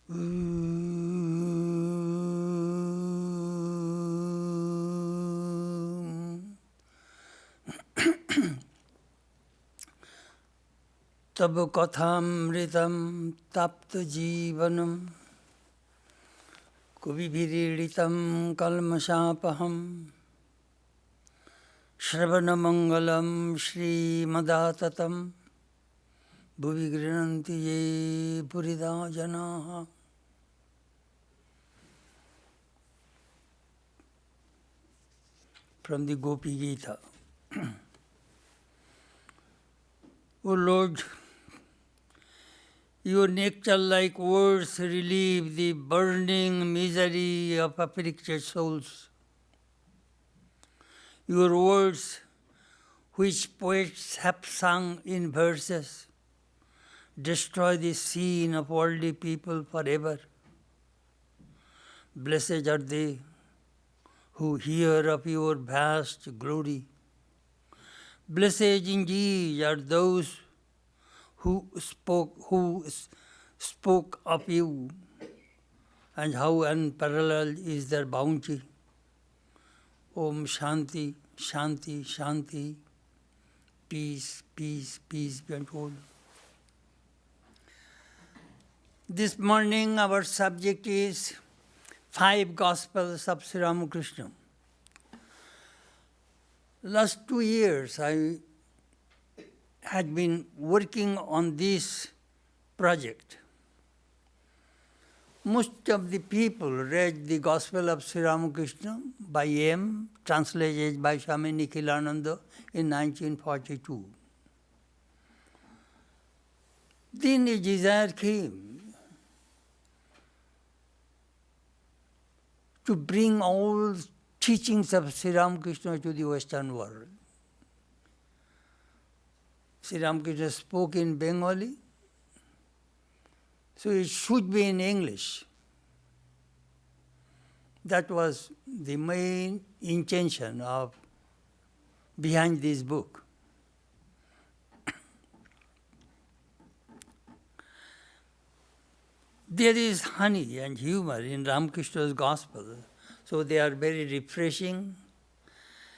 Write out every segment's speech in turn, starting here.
Tab kathamritam tapta jivanam kubibhiriritam kalmasapaham Shravanamangalam Shri Madatatam Bhuvi Grinanti Ye Purida Janaha. From the Gopi Gita. O Lord, your nectar-like words relieve the burning misery of afflicted souls. Your words, which poets have sung in verses, destroy the sin of worldly people forever. Blessed are they who hear of your vast glory. Blessed indeed are those who spoke of you, and how unparalleled is their bounty. Om Shanti, Shanti, Shanti. Peace, peace, peace be unto all. This morning our subject is 5 Gospels of Sri Ramakrishna. Last 2 years I had been working on this project. Most of the people read the Gospel of Sri Ramakrishna by M., translated by Swami Chetanananda in 1942. Then a desire came to bring all teachings of Sri Ramakrishna to the Western world. Sri Ramakrishna spoke in Bengali, so it should be in English. That was the main intention behind this book. There is honey and humor in Ramakrishna's Gospel, so they are very refreshing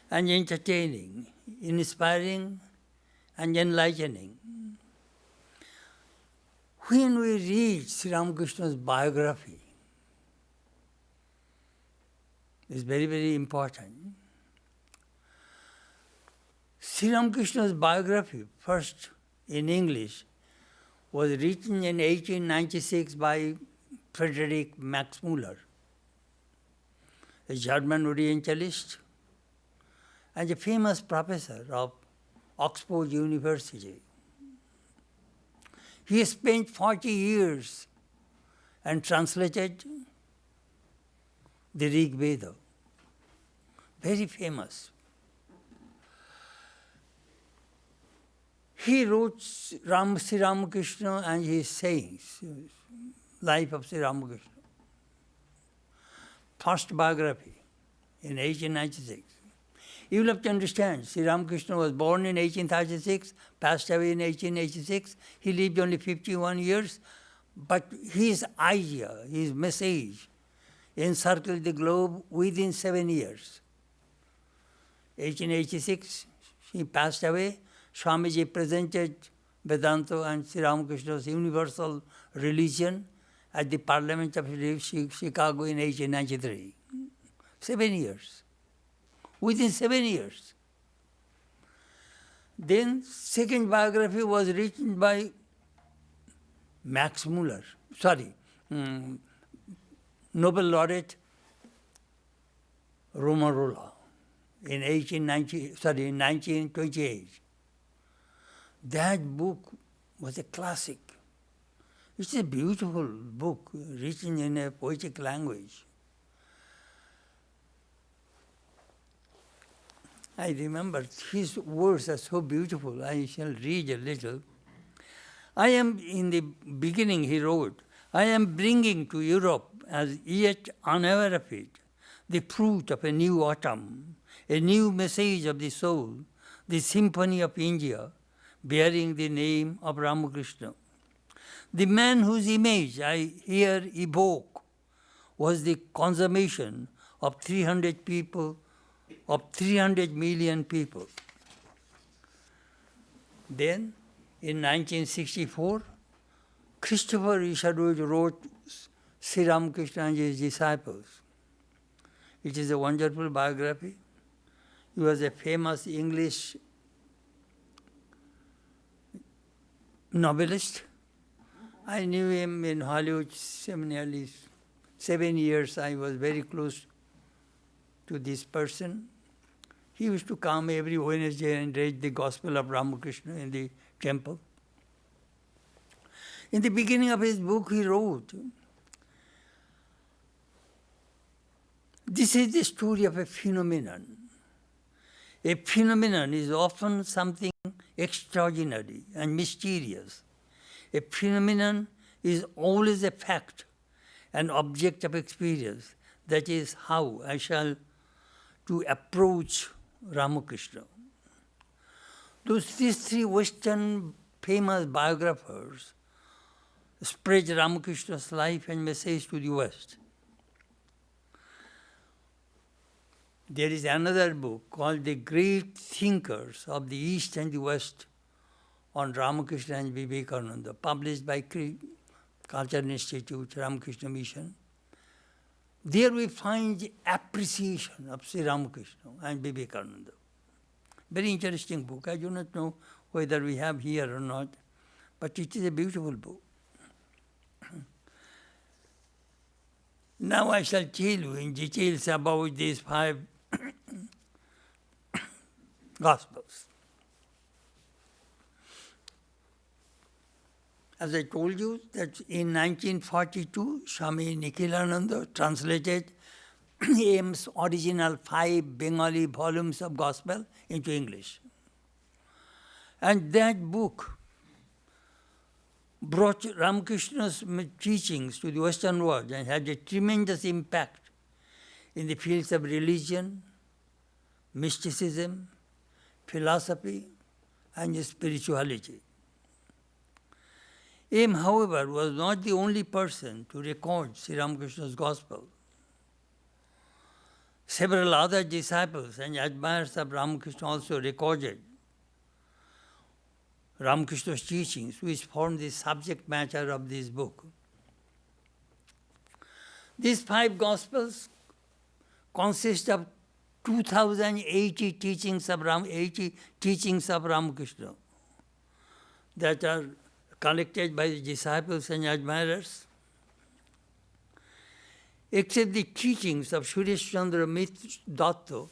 and entertaining, inspiring and enlightening. When we read Sri Ramakrishna's biography, it's very, very important. Sri Ramakrishna's biography, first in English, was written in 1896 by Frederick Max Muller, a German Orientalist and a famous professor of Oxford University. He spent 40 years and translated the Rig Veda. Very famous. He wrote Sri Ramakrishna and his sayings, Life of Sri Ramakrishna. First biography in 1896. You will have to understand, Sri Ramakrishna was born in 1836, passed away in 1886. He lived only 51 years, but his idea, his message, encircled the globe within 7 years. 1886, he passed away. Swamiji presented Vedanta and Sri Ramakrishna's universal religion at the Parliament of Chicago in 1893. 7 years. Within 7 years. Then second biography was written by Max Muller, Nobel laureate Romarola in 1928. That book was a classic. It's a beautiful book written in a poetic language. I remember his words are so beautiful. I shall read a little. In the beginning he wrote, I am bringing to Europe, as yet unaware of it, the fruit of a new autumn, a new message of the soul, the symphony of India, bearing the name of Ramakrishna. The man whose image I here evoke was the consummation of 300 people, of 300 million people. Then, in 1964, Christopher Isherwood wrote Sri Ramakrishna and his disciples. It is a wonderful biography. He was a famous English novelist. I knew him in Hollywood nearly 7 years. I was very close to this person. He used to come every Wednesday and read the Gospel of Ramakrishna in the temple. In the beginning of his book, he wrote, "This is the story of a phenomenon. A phenomenon is often something extraordinary and mysterious. A phenomenon is always a fact, an object of experience. That is how I shall to approach Ramakrishna." These three Western famous biographers spread Ramakrishna's life and message to the West. There is another book called The Great Thinkers of the East and the West on Ramakrishna and Vivekananda, published by Culture Institute, Ramakrishna Mission. There we find appreciation of Sri Ramakrishna and Vivekananda. Very interesting book. I do not know whether we have here or not, but it is a beautiful book. Now I shall tell you in details about these 5 Gospels. As I told you that in 1942, Swami Nikhilananda translated Ames' original 5 Bengali volumes of Gospel into English. And that book brought Ramakrishna's teachings to the Western world and had a tremendous impact in the fields of religion, mysticism, philosophy, and spirituality. Ames, however, was not the only person to record Sri Ramakrishna's Gospel. Several other disciples and admirers of Ramakrishna also recorded Ramakrishna's teachings, which form the subject matter of this book. These 5 Gospels consist of 2080 teachings of Ramakrishna that are collected by the disciples and admirers. Except the teachings of Suresh Chandra Datta,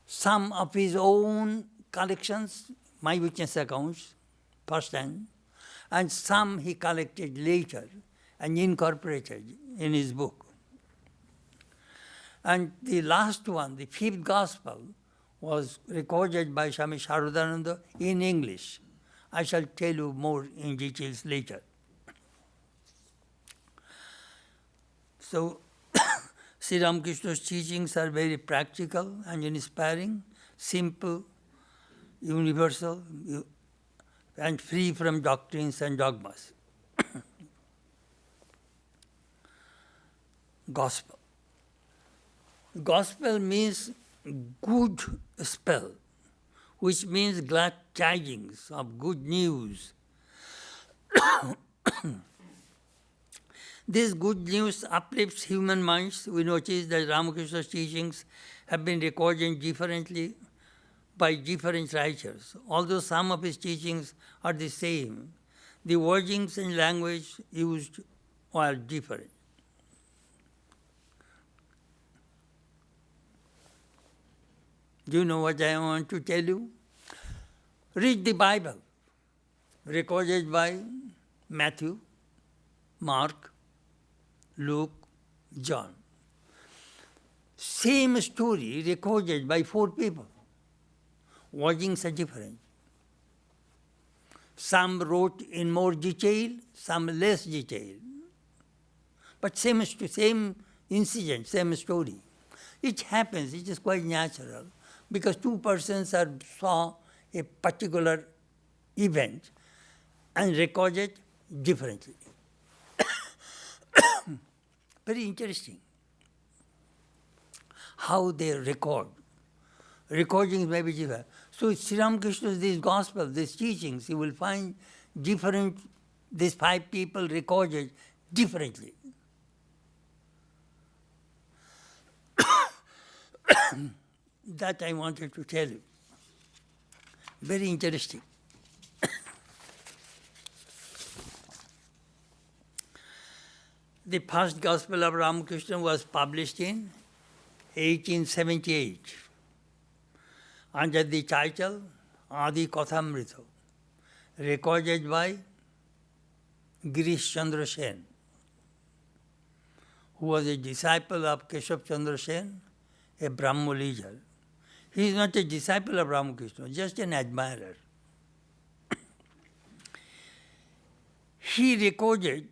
some of his own collections, my witness accounts, first hand, and some he collected later and incorporated in his book. And the last one, the 5th Gospel, was recorded by Swami Sharadananda in English. I shall tell you more in details later. So, Sri Ramakrishna's teachings are very practical and inspiring, simple, universal, and free from doctrines and dogmas. Gospel. Gospel means good spell, which means glad tidings of good news. This good news uplifts human minds. We notice that Ramakrishna's teachings have been recorded differently by different writers. Although some of his teachings are the same, the wordings and language used are different. Do you know what I want to tell you? Read the Bible, recorded by Matthew, Mark, Luke, John. Same story recorded by 4 people. Wordings are different. Some wrote in more detail, some less detail. But same incident, same story. It happens, it is quite natural, because 2 persons saw a particular event and recorded differently. Very interesting how they record. Recordings may be different. So Sri Ramakrishna's this gospel, these teachings, you will find different, these 5 people recorded differently. That I wanted to tell you. Very interesting. The first Gospel of Ramakrishna was published in 1878 under the title Adi Kathamrita, recorded by Girish Chandra Sen, who was a disciple of Keshav Chandra Sen, a Brahmo leader. He is not a disciple of Ramakrishna, just an admirer. He recorded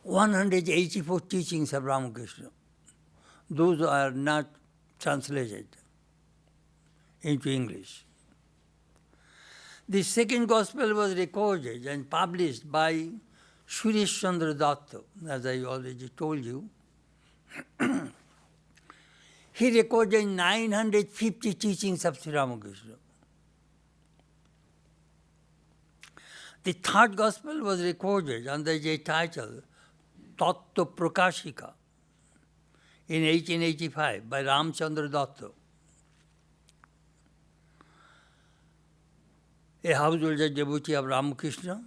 184 teachings of Ramakrishna. Those are not translated into English. The second Gospel was recorded and published by Suresh Chandra Datta, as I already told you. He recorded 950 teachings of Sri Ramakrishna. The third Gospel was recorded under the title Tattva Prakashika in 1885 by Ramchandra Datta, a householder devotee of Ramakrishna.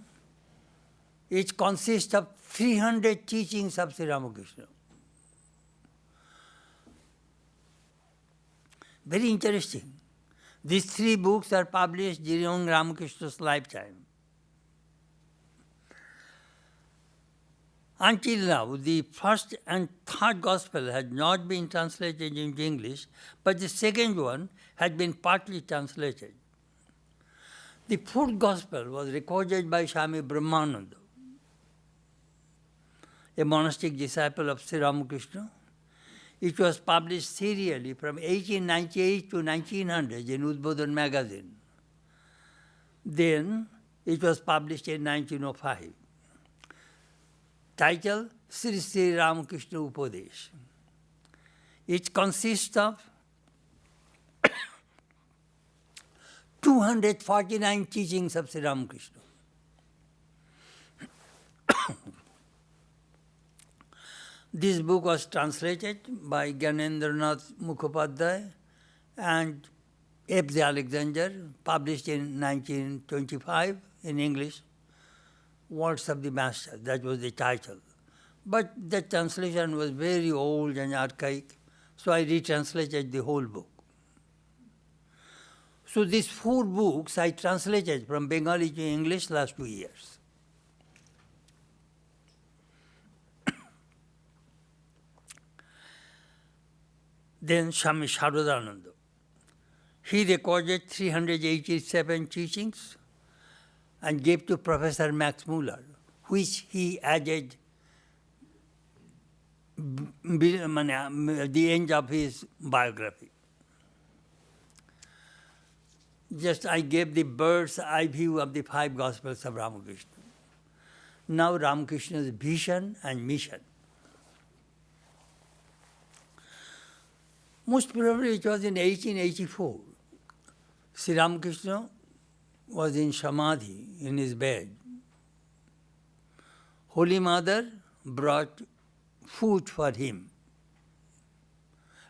It consists of 300 teachings of Sri Ramakrishna. Very interesting. These 3 books are published during Ramakrishna's lifetime. Until now, the first and third Gospel had not been translated into English, but the second one had been partly translated. The fourth Gospel was recorded by Swami Brahmananda, a monastic disciple of Sri Ramakrishna. It was published serially from 1898 to 1900 in Udbodhan magazine. Then it was published in 1905. Title, Sri Sri Ramakrishna Upadesh. It consists of 249 teachings of Sri Ramakrishna. This book was translated by Gyanendranath Mukhopadhyay and F. J. Alexander, published in 1925 in English. Words of the Master, that was the title. But the translation was very old and archaic, so I retranslated the whole book. So these 4 books I translated from Bengali to English last 2 years. Then Swami Sharadananda. He recorded 387 teachings and gave to Professor Max Muller, which he added the end of his biography. Just I gave the bird's eye view of the 5 Gospels of Ramakrishna. Now Ramakrishna's vision and mission. Most probably it was in 1884. Sri Ramakrishna was in Samadhi, in his bed. Holy Mother brought food for him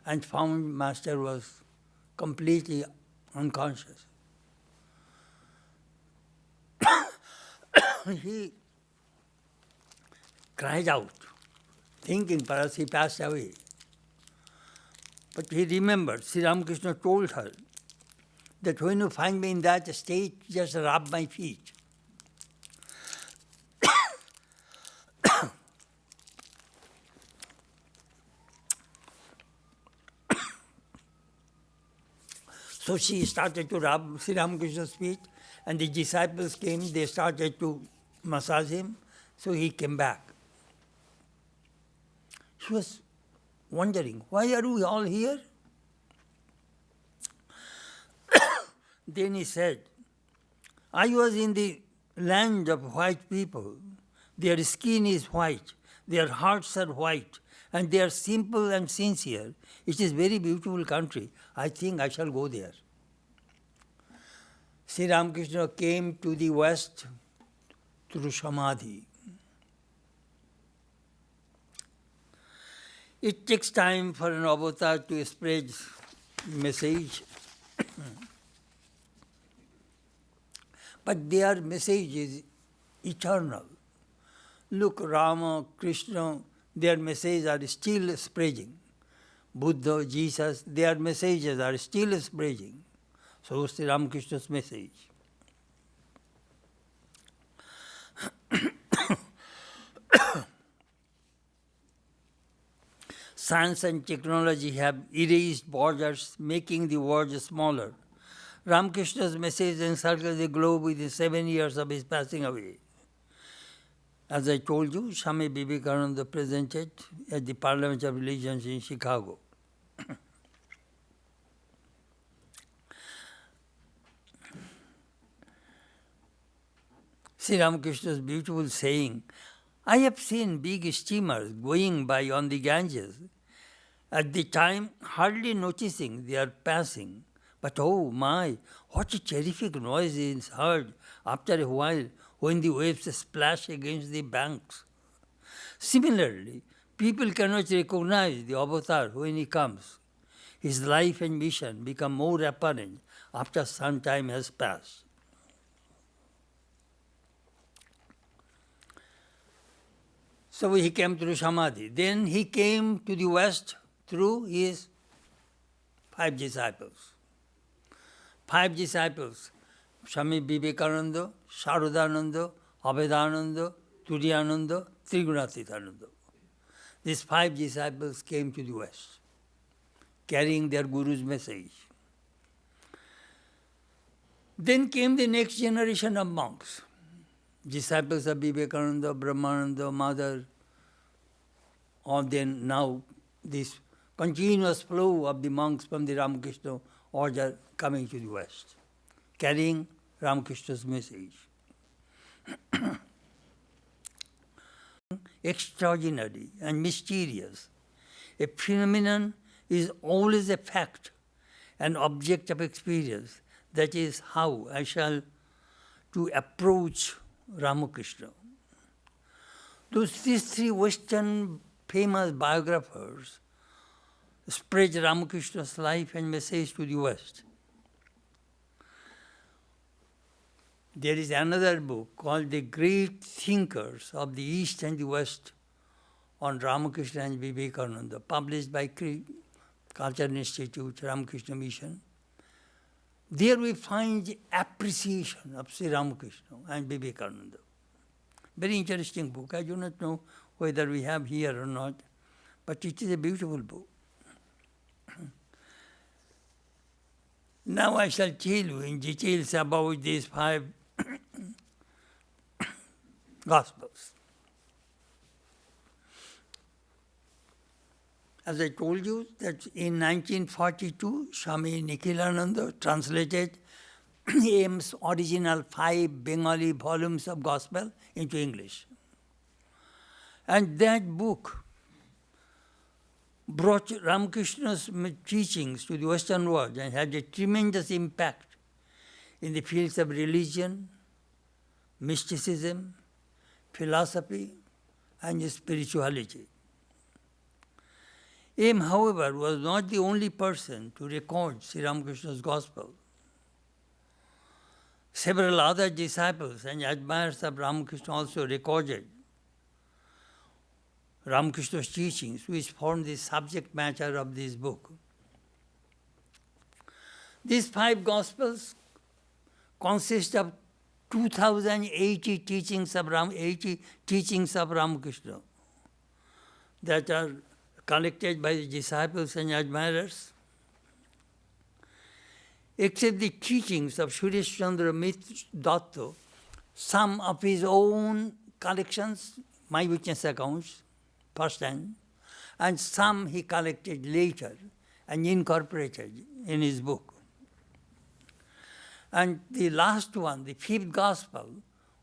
and found Master was completely unconscious. He cried out, thinking perhaps he passed away. But he remembered, Sri Ramakrishna told her that when you find me in that state, just rub my feet. So she started to rub Sri Ramakrishna's feet, and the disciples came, they started to massage him, so he came back. She was wondering, why are we all here? Then he said, I was in the land of white people. Their skin is white, their hearts are white, and they are simple and sincere. It is a very beautiful country. I think I shall go there. Sri Ramakrishna came to the West through Samadhi. It takes time for an avatar to spread message. But their message is eternal. Look, Rama, Krishna, their messages are still spreading. Buddha, Jesus, their messages are still spreading. So Sri Ramakrishna's message. Science and technology have erased borders, making the world smaller. Ramakrishna's message encircles the globe within 7 years of his passing away. As I told you, Swami Vivekananda presented at the Parliament of Religions in Chicago. Sri Ramakrishna's beautiful saying, I have seen big steamers going by on the Ganges, at the time hardly noticing they are passing. But oh my, what a terrific noise is heard after a while when the waves splash against the banks. Similarly, people cannot recognize the avatar when he comes. His life and mission become more apparent after some time has passed. So he came through Samadhi. Then he came to the West through his 5 disciples. 5 disciples, Swami Vivekananda, Saradananda, Abhedananda, Turiyananda, Trigunatītananda. These 5 disciples came to the West, carrying their Guru's message. Then came the next generation of monks, disciples of Vivekananda, Brahmananda, Mother, or then now this continuous flow of the monks from the Ramakrishna order coming to the West, carrying Ramakrishna's message. Extraordinary and mysterious. A phenomenon is always a fact, an object of experience. That is how I shall to approach Ramakrishna. These 3 Western famous biographers spread Ramakrishna's life and message to the West. There is another book called The Great Thinkers of the East and the West on Ramakrishna and Vivekananda, published by Culture Institute, Ramakrishna Mission. There we find appreciation of Sri Ramakrishna and Vivekananda. Very interesting book. I do not know whether we have here or not, but it is a beautiful book. Now I shall tell you in details about these 5 Gospels. As I told you that in 1942, Swami Nikhilananda translated Ames' original 5 Bengali volumes of Gospel into English. And that book brought Ramakrishna's teachings to the Western world and had a tremendous impact in the fields of religion, mysticism, philosophy, and spirituality. Ames, however, was not the only person to record Sri Ramakrishna's Gospel. Several other disciples and admirers of Ramakrishna also recorded Ramakrishna's teachings, which form the subject matter of this book. These 5 Gospels consist of 2080 teachings of Ramakrishna that are collected by the disciples and admirers. Except the teachings of Suresh Chandra Datta, some of his own collections, my witness accounts, first hand, and some he collected later and incorporated in his book. And the last one, the 5th Gospel,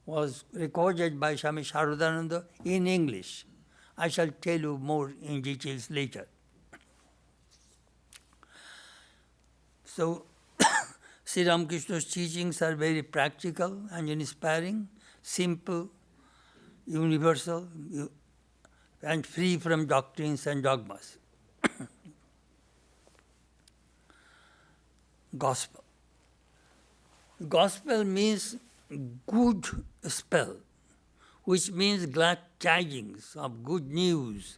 was recorded by Swami Chetanananda in English. I shall tell you more in details later. So, Sri Ramakrishna's teachings are very practical and inspiring, simple, universal, and free from doctrines and dogmas. Gospel. Gospel means good spell, which means glad tidings of good news.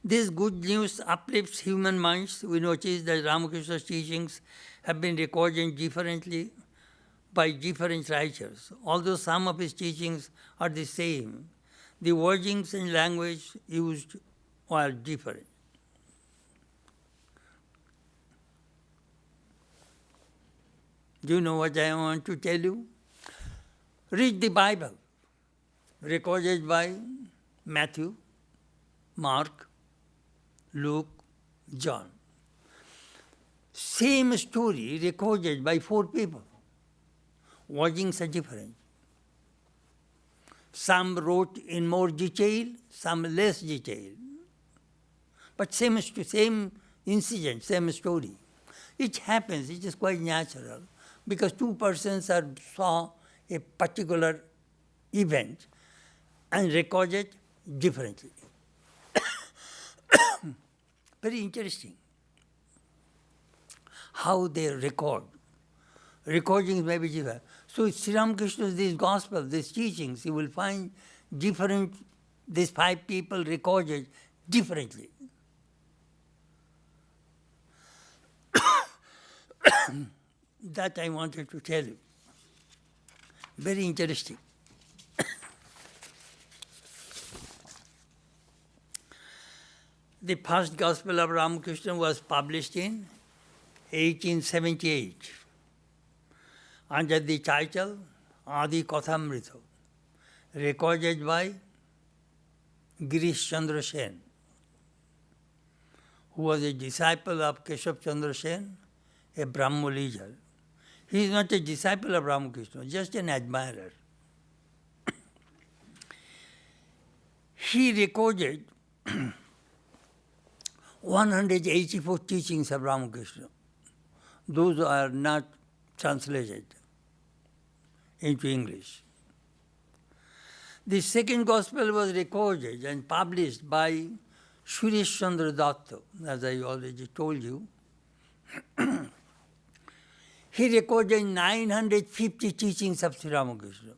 This good news uplifts human minds. We notice that Ramakrishna's teachings have been recorded differently by different writers. Although some of his teachings are the same, the wordings and language used are different. Do you know what I want to tell you? Read the Bible, recorded by Matthew, Mark, Luke, John. Same story recorded by 4 people. Wordings are different. Some wrote in more detail, some less detail. But same incident, same story. It happens, it is quite natural, because 2 persons saw a particular event and recorded differently. Very interesting how they record. Recordings may be different. So Sri Ramakrishna's this gospel, these teachings, you will find different, these 5 people recorded differently. That I wanted to tell you. Very interesting. The first Gospel of Ramakrishna was published in 1878 under the title Adi Kathamrita, recorded by Girish Chandra Sen, who was a disciple of Keshav Chandra Sen, a Brahmo leader. He is not a disciple of Ramakrishna, just an admirer. He recorded 184 teachings of Ramakrishna. Those are not translated into English. The second Gospel was recorded and published by Suresh Chandra Datta, as I already told you. He recorded 950 teachings of Sri Ramakrishna.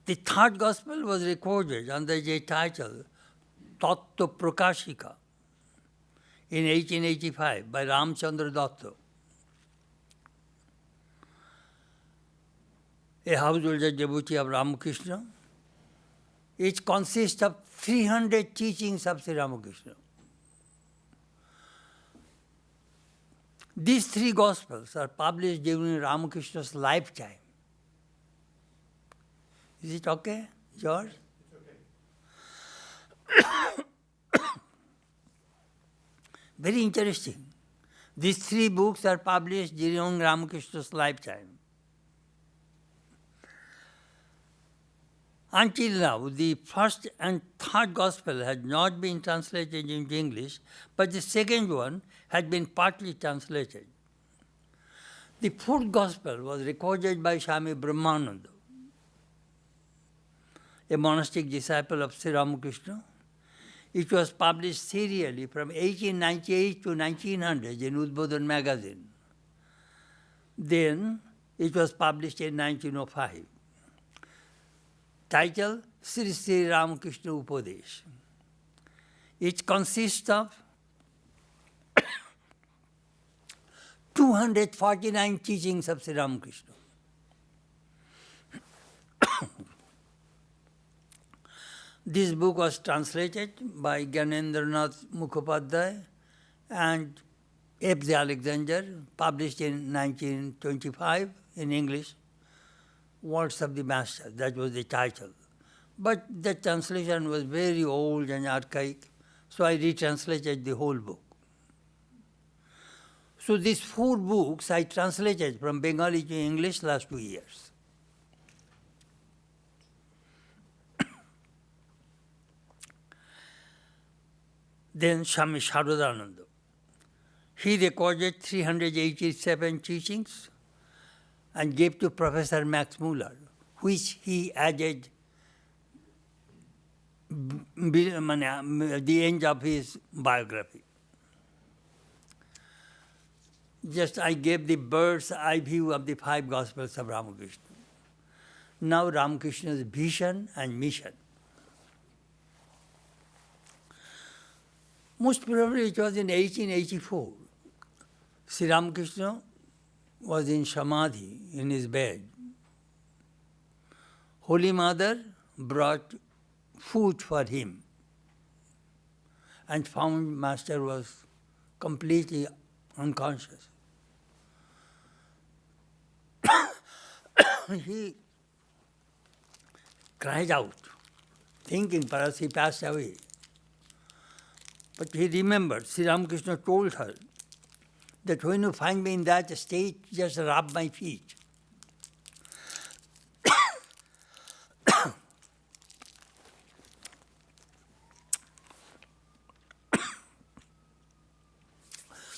The third Gospel was recorded under the title Tattva Prakashika in 1885 by Ramchandra Datta, a householder devotee of Ramakrishna. It consists of 300 teachings of Sri Ramakrishna. These 3 Gospels are published during Ramakrishna's lifetime. Is it okay, George? It's okay. Very interesting. These 3 books are published during Ramakrishna's lifetime. Until now, the first and third Gospel had not been translated into English, but the second one had been partly translated. The fourth Gospel was recorded by Swami Brahmananda, a monastic disciple of Sri Ramakrishna. It was published serially from 1898 to 1900 in Udbodhan magazine. Then it was published in 1905. Title, Sri Sri Ramakrishna Upadesh. It consists of 249 teachings of Sri Ramakrishna. This book was translated by Gyanendranath Mukhopadhyay and F. Z. Alexander, published in 1925 in English. Words of the Master, that was the title. But the translation was very old and archaic, so I retranslated the whole book. So these 4 books I translated from Bengali to English last 2 years. Then Swami Chetanananda. He recorded 387 teachings and gave to Professor Max Muller, which he added the end of his biography. Just I gave the bird's eye view of the 5 Gospels of Ramakrishna. Now Ramakrishna's vision and mission. Most probably it was in 1884. Sri Ramakrishna was in Samadhi, in his bed. Holy Mother brought food for him and found Master was completely unconscious. He cried out, thinking perhaps he passed away. But he remembered, Sri Ramakrishna told her that when you find me in that state, just rub my feet.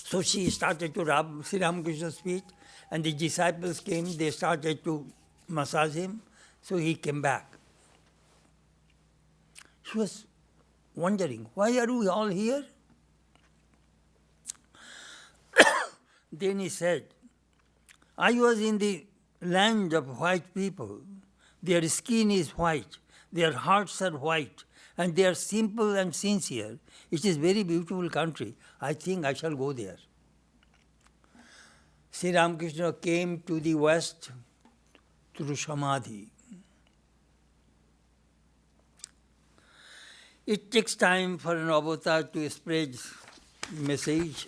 So she started to rub Sri Ramakrishna's feet, and the disciples came, they started to massage him, so he came back. She was wondering, why are we all here? Then he said, I was in the land of white people. Their skin is white, their hearts are white, and they are simple and sincere. It is a very beautiful country. I think I shall go there. Sri Ramakrishna came to the West through Samadhi. It takes time for an avatar to spread message.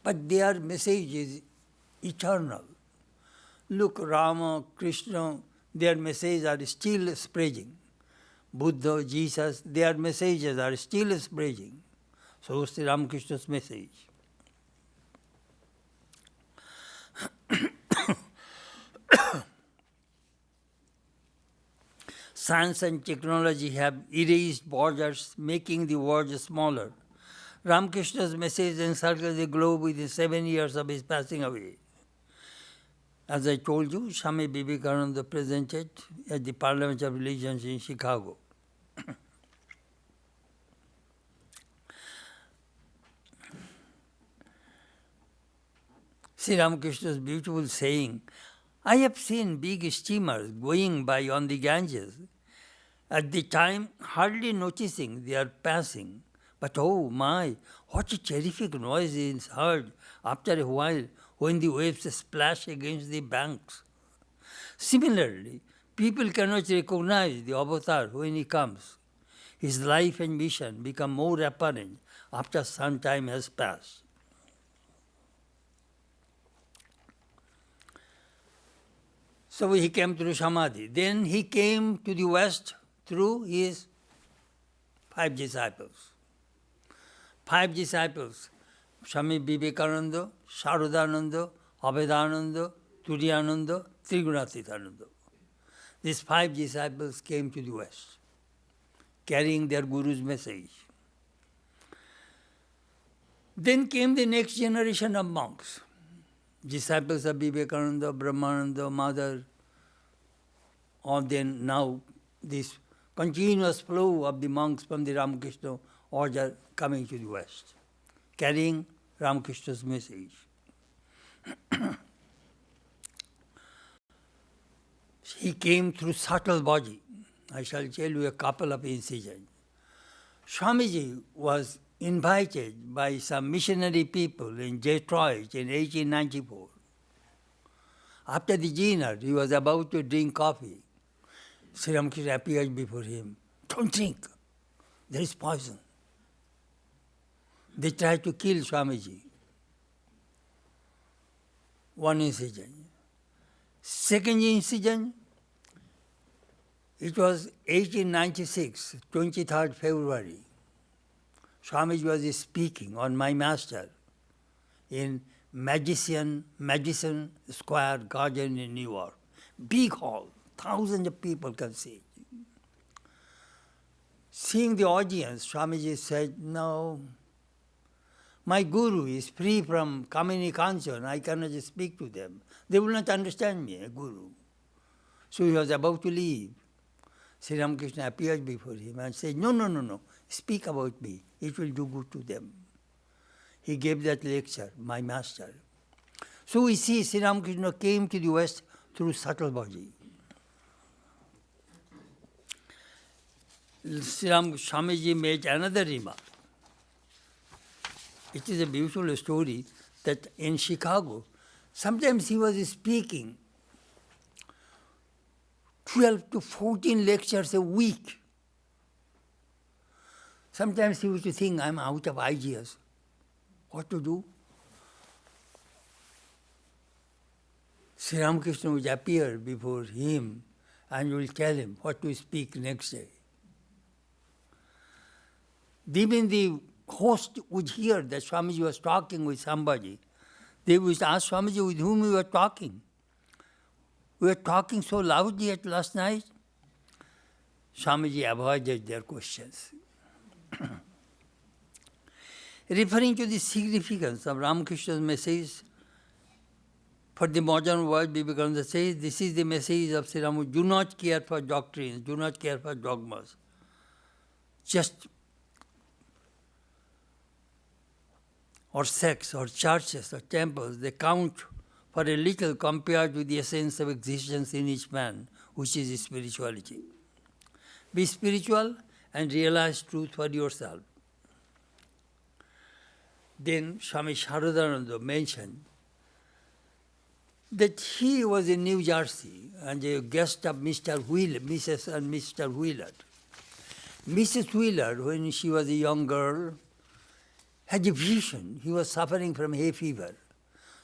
But their message is eternal. Look, Rama, Krishna, their messages are still spreading. Buddha, Jesus, their messages are still spreading. So Sri Ramakrishna's message. Science and technology have erased borders, making the world smaller. Ramakrishna's message encircles the globe within 7 years of his passing away. As I told you, Swami Vivekananda presented at the Parliament of Religions in Chicago. Sri Ramakrishna's beautiful saying, I have seen big steamers going by on the Ganges, at the time hardly noticing they are passing. But oh my, what a terrific noise is heard after a while when the waves splash against the banks. Similarly, people cannot recognize the avatar when he comes. His life and mission become more apparent after some time has passed. So he came through Samadhi. Then he came to the West through his 5 disciples. 5 disciples, Swami Vivekananda, Sharadananda, Abhedananda, Turiyananda, Trigunatirthananda. These 5 disciples came to the West, carrying their Guru's message. Then came the next generation of monks, disciples of Vivekananda, Brahmananda, Mother, or then now this continuous flow of the monks from the Ramakrishna order coming to the West, carrying Ramakrishna's message. He came through subtle body. I shall tell you a couple of incidents. Swamiji was invited by some missionary people in Detroit in 1894. After the dinner, he was about to drink coffee. Sri Ramakrishna appeared before him. Don't drink. There is poison. They tried to kill Swamiji. One incident. Second incident, it was 1896, 23rd February. Swamiji was speaking on my master in Madison Square Garden in New York. Big hall, thousands of people can see. Seeing the audience, Swamiji said, no, my guru is free from Kamini Kanchan, I cannot speak to them. They will not understand me, a guru. So he was about to leave. Sri Ramakrishna appeared before him and said, no, speak about me. It will do good to them. He gave that lecture, my master. So we see Sri Ramakrishna came to the West through subtle body. Swamiji made another remark. It is a beautiful story that in Chicago, sometimes he was speaking 12 to 14 lectures a week. Sometimes he used to think, I'm out of ideas. What to do? Sri Ramakrishna would appear before him and will tell him what to speak next day. Even the host would hear that Swamiji was talking with somebody. They would ask Swamiji, with whom we were talking. We were talking so loudly at last night. Swamiji avoided their questions. Referring to the significance of Ramakrishna's message, for the modern world, Vivekananda says, this is the message of Sri Ramakrishna. Do not care for doctrines, do not care for dogmas. Just or sects or churches or temples, they count for a little compared with the essence of existence in each man, which is spirituality. Be spiritual and realize truth for yourself. Then Swami Chetanananda mentioned that he was in New Jersey and a guest of Mrs. and Mr. Wheeler. Mrs. Wheeler, when she was a young girl, had a vision. He was suffering from hay fever.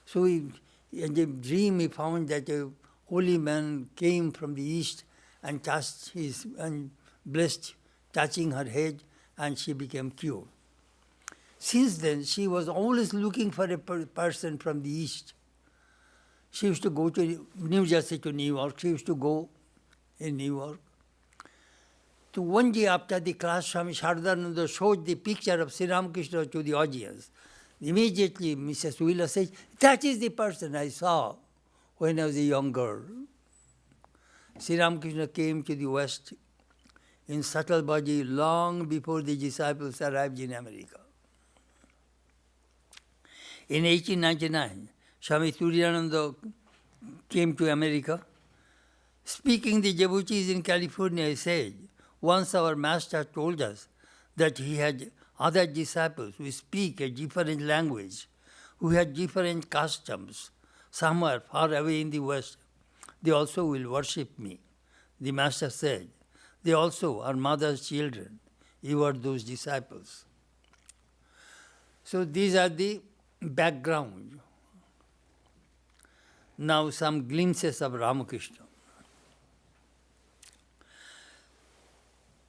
So in the dream he found that a holy man came from the east and touched his, and blessed, touching her head, and she became cured. Since then, she was always looking for a person from the east. She used to go to New Jersey to New York. She used to go in New York. So one day after the class, Swami Chetanananda showed the picture of Sri Ramakrishna to the audience. Immediately, Mrs. Wheeler said, that is the person I saw when I was a young girl. Sri Ramakrishna came to the West in subtle body long before the disciples arrived in America. In 1899, Swami Turiyananda came to America. Speaking the devotees in California, he said, once our master told us that he had other disciples who speak a different language, who had different customs, somewhere far away in the West. They also will worship me. The master said, they also are mother's children. You are those disciples. So these are the background. Now some glimpses of Ramakrishna.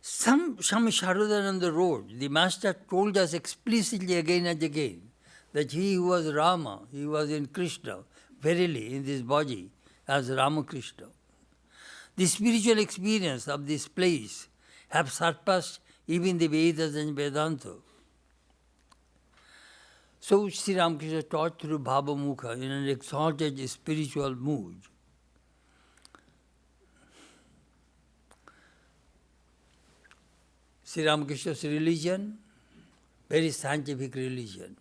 Swami Chetanananda wrote, the master told us explicitly again and again that he who was Rama, he was in Krishna, verily in this body as Ramakrishna. The spiritual experience of this place have surpassed even the Vedas and Vedanta. So Sri Ramakrishna taught through Bhava Mukha in an exalted spiritual mood. Sri Ramakrishna's religion, very scientific religion.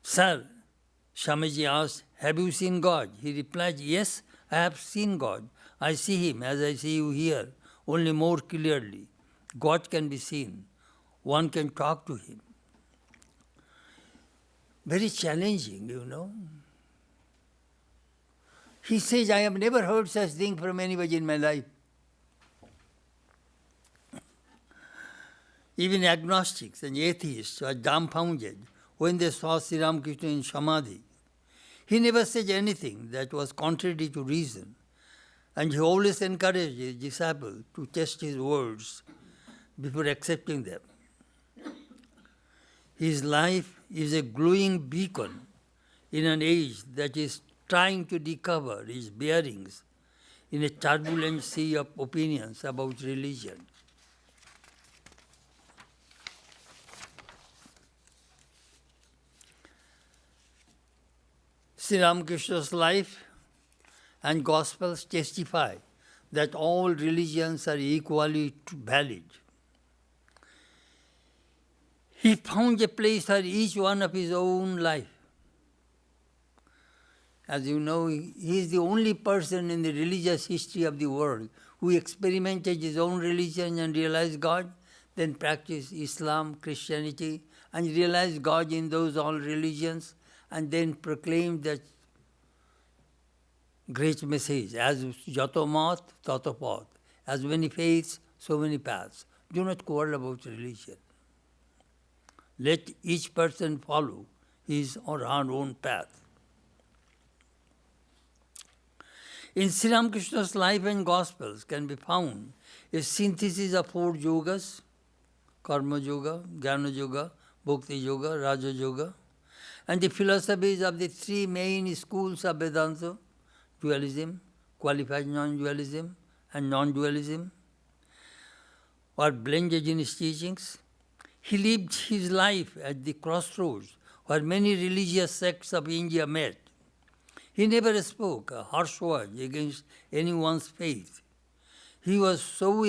Sir, Swamiji asked, have you seen God? He replied, yes, I have seen God. I see Him as I see you here, only more clearly. God can be seen. One can talk to Him. Very challenging, you know. He says, I have never heard such thing from anybody in my life. Even agnostics and atheists are dumbfounded when they saw Sri Ramakrishna in Samadhi. He never said anything that was contrary to reason. And he always encouraged his disciples to test his words before accepting them. His life is a glowing beacon in an age that is trying to recover its bearings in a turbulent sea of opinions about religion. Sri Ramakrishna's life and Gospels testify that all religions are equally valid. He found a place for each one of his own life. As you know, he is the only person in the religious history of the world who experimented his own religion and realized God, then practiced Islam, Christianity, and realized God in those all religions, and then proclaimed that great message, as Jato Mat, Tato Path. As many faiths, so many paths. Do not quarrel about religion. Let each person follow his or her own path. In Sri Ramakrishna's life and Gospels can be found a synthesis of 4 yogas, Karma Yoga, Jnana Yoga, Bhakti Yoga, Raja Yoga, and the philosophies of the 3 main schools of Vedanta, dualism, qualified non-dualism, and non-dualism, or blended in his teachings. He lived his life at the crossroads where many religious sects of India met. He never spoke a harsh word against anyone's faith. He was so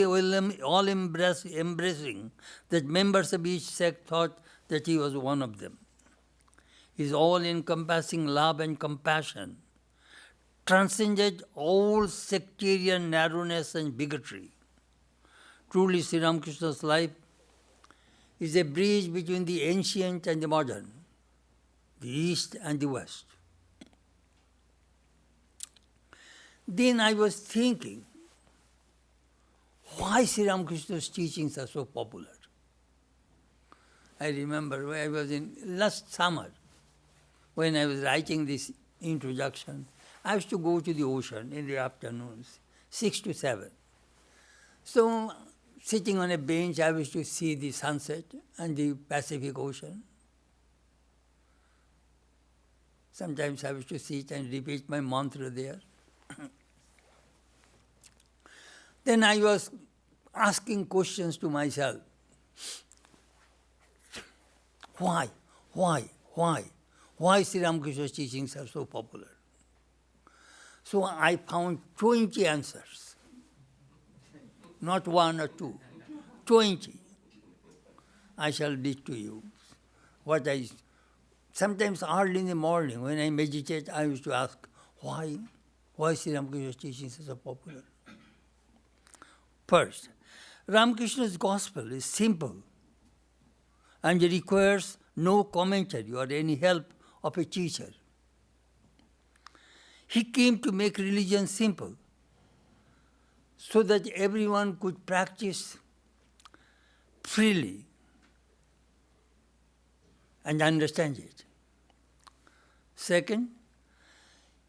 all-embracing that members of each sect thought that he was one of them. His all-encompassing love and compassion transcended all sectarian narrowness and bigotry. Truly, Sri Ramakrishna's life is a bridge between the ancient and the modern, the East and the West. Then I was thinking, why Sri Ramakrishna's teachings are so popular? I remember when I was in last summer, when I was writing this introduction, I used to go to the ocean in the afternoons, 6 to 7. So, sitting on a bench, I used to see the sunset and the Pacific Ocean. Sometimes I used to sit and repeat my mantra there. Then I was asking questions to myself. Why Sri Ramakrishna's teachings are so popular? So I found 20 answers. Not 1 or 2, 20. I shall read to you. Sometimes early in the morning when I meditate, I used to ask, why Sri Ramakrishna's teachings are so popular? First, Ramakrishna's gospel is simple and requires no commentary or any help of a teacher. He came to make religion simple so that everyone could practice freely and understand it. Second,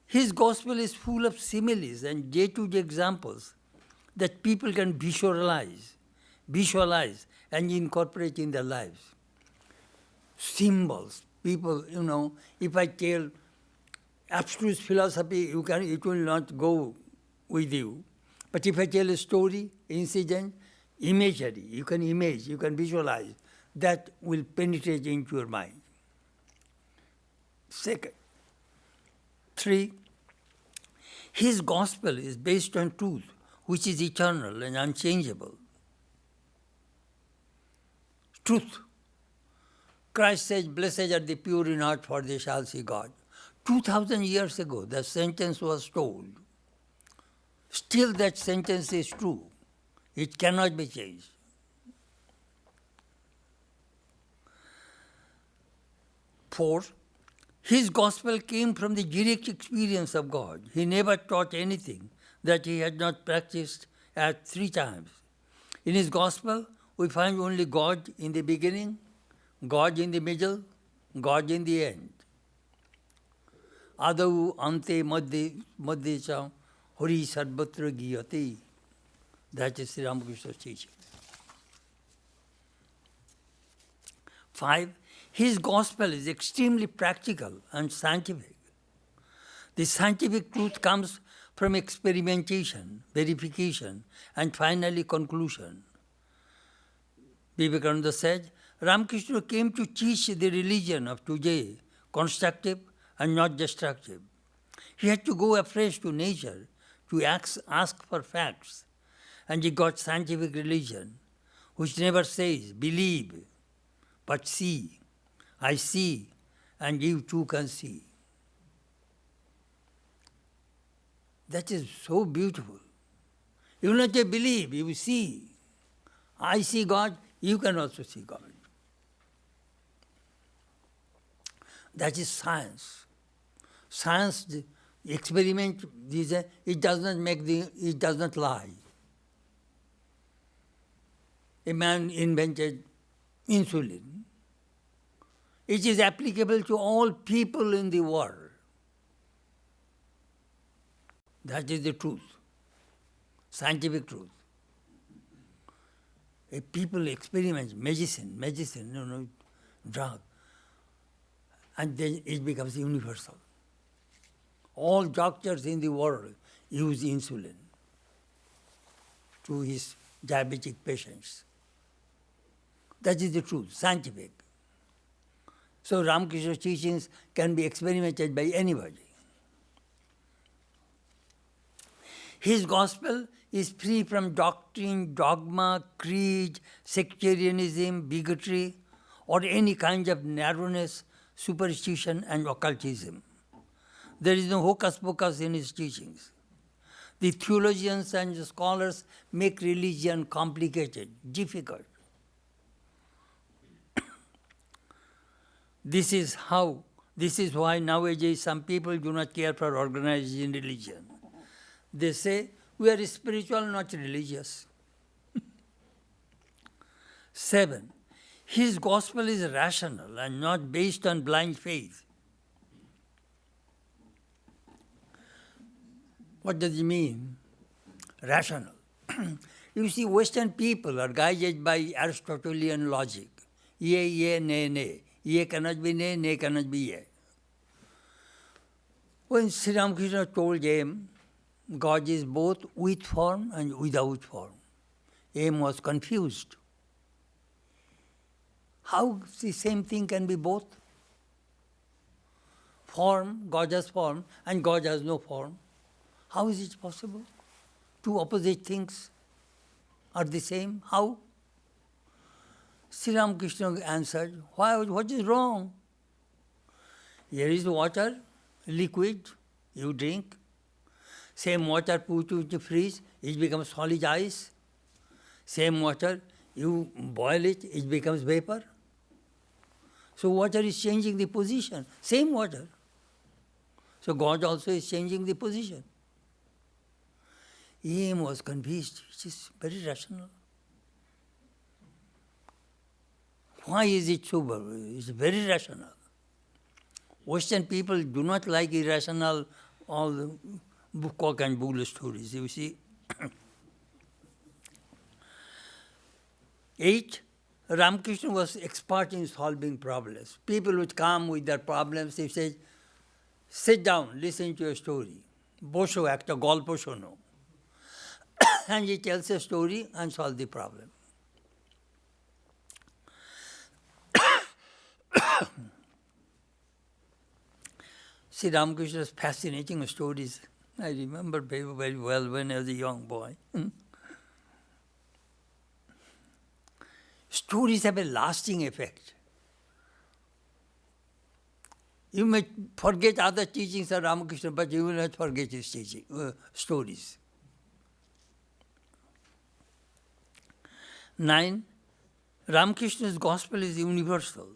his gospel is full of similes and day-to-day examples that people can visualize and incorporate in their lives. Symbols. People, if I tell abstruse philosophy, it will not go with you. But if I tell a story, incident, imagery, you can image, you can visualize, that will penetrate into your mind. Second. 3, his gospel is based on truth, which is eternal and unchangeable. Truth. Christ says, blessed are the pure in heart, for they shall see God. 2,000 years ago, the sentence was told. Still that sentence is true. It cannot be changed. 4, his gospel came from the direct experience of God. He never taught anything that he had not practiced at 3 times. In his gospel, we find only God in the beginning, God in the middle, God in the end. Adau, ante, madhya cha, Hari sarvatra giyate. That is Sri Ramakrishna's teaching. 5. His gospel is extremely practical and scientific. The scientific truth comes from experimentation, verification, and finally conclusion. Vivekananda said, Ramakrishna came to teach the religion of today, constructive and not destructive. He had to go afresh to nature to ask for facts, and he got scientific religion, which never says, believe, but see. I see, and you too can see. That is so beautiful. You will not just believe, you see. I see God, you can also see God. That is science. Science, the experiment, it does not lie. A man invented insulin. It is applicable to all people in the world. That is the truth, scientific truth. If people experiment medicine, drug, and then it becomes universal. All doctors in the world use insulin to his diabetic patients. That is the truth, scientific. So Ramakrishna's teachings can be experimented by anybody. His gospel is free from doctrine, dogma, creed, sectarianism, bigotry, or any kind of narrowness, superstition, and occultism. There is no hocus pocus in his teachings. The theologians and the scholars make religion complicated, difficult. This is why nowadays some people do not care for organizing religion. They say, we are spiritual, not religious. 7. His gospel is rational and not based on blind faith. What does it mean? Rational. You see, Western people are guided by Aristotelian logic. Ye, nay, nay. Ye cannot be nay, nay cannot be ye. When Sri Ramakrishna told them, God is both with form and without form, M was confused. How the same thing can be both? Form, God has form, and God has no form. How is it possible? Two opposite things are the same. How? Sri Ramakrishna answered, what is wrong? Here is water, liquid, you drink. Same water put into the fridge, it becomes solid ice. Same water, you boil it, it becomes vapor. So water is changing the position, same water. So God also is changing the position. Him was convinced, it is very rational. Why is it so? It's very rational. Western people do not like irrational, all the cock and bull stories, you see. 8. Ramakrishna was expert in solving problems. People would come with their problems, he said, sit down, listen to a story. Bosho ekta golpo shono. And he tells a story and solves the problem. Sri Ramakrishna's fascinating stories. I remember very well when I was a young boy. Stories have a lasting effect. You may forget other teachings of Ramakrishna, but you will not forget his stories. 9. Ramakrishna's gospel is universal.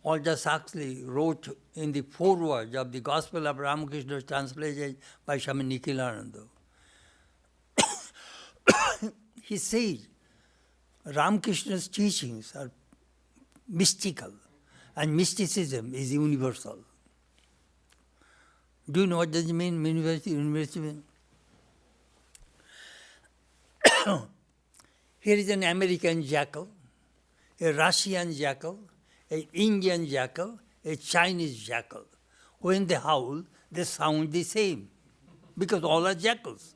Aldous Huxley wrote in the foreword of the Gospel of Ramakrishna, translated by Swami Chetanananda. He says, Ramakrishna's teachings are mystical, and mysticism is universal. Do you know what does it mean, universal? Here is an American jackal, a Russian jackal, an Indian jackal, a Chinese jackal. When they howl, they sound the same, because all are jackals.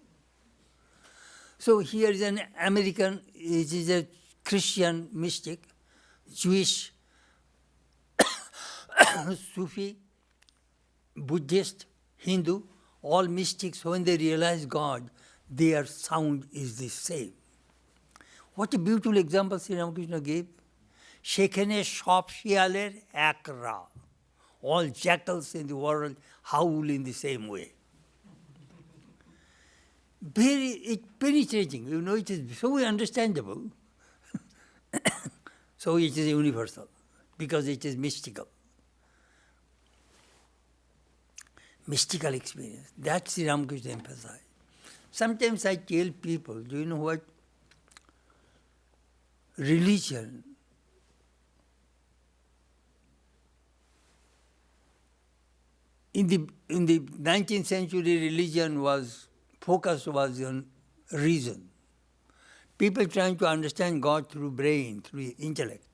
So here is an American, it is a Christian mystic, Jewish, Sufi, Buddhist, Hindu, all mystics, when they realize God, their sound is the same. What a beautiful example Sri Ramakrishna gave. Shekhane shop shialer akra. All jackals in the world howl in the same way. Very penetrating, it is so understandable. So it is universal, because it is mystical. Mystical experience. That's Sri Ramakrishna emphasized. Sometimes I tell people, do you know what? Religion in the 19th century, religion focus was on reason. People trying to understand God through brain, through intellect.